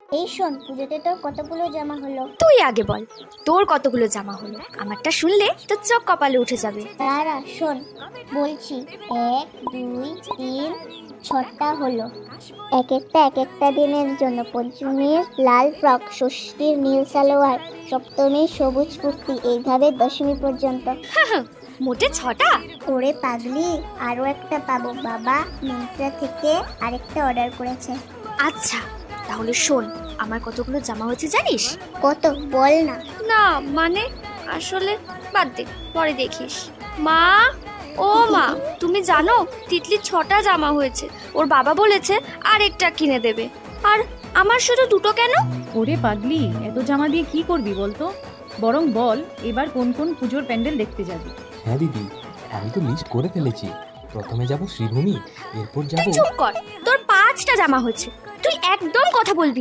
এই শোন, পুজোতে তোর কতগুলো জামা হলো? তুই আগে বল, তোর কতগুলো জামা হলো? আমারটা শুনলে তোর চোখ কপালে উঠে যাবে। দাঁড়া শোন, বলছি। 1 2 3 6টা হলো। এক একটা দিনের জন্য। পঞ্চমীর লাল ফ্রক, ষষ্ঠীর নীল সালোয়ার, সপ্তমীর সবুজ কুর্তি, এইভাবে দশমী পর্যন্ত। মোটে 6টা? ওরে পাগলি, আরো একটা পাবো। বাবা মিন্ত্রা থেকে আরেকটা অর্ডার করেছে। আচ্ছা তাহলে শোন, আমার কতগুলো জামা হয়েছে জানিস? কত বল না। না মানে আসলে বাদ দে, পরে দেখিস। মা, ও মা, তুমি জানো তিতলির 6টা জামা হয়েছে। ওর বাবা বলেছে আর একটা কিনে দেবে। আর আমার শুধু 2টো কেন? ওরে পাগলি, এত জামা দিয়ে কি করবি বলতো? বরং বল এবার কোন কোন পুজোর প্যান্ডেল দেখতে যাবি? হ্যাঁ দিদি, আমি তো লিস্ট করে ফেলেছি। প্রথমে যাব শ্রীভূমি, এরপর যাব। চুপ কর, তোর 5টা জামা হয়েছে, তুই একদম কথা বলবি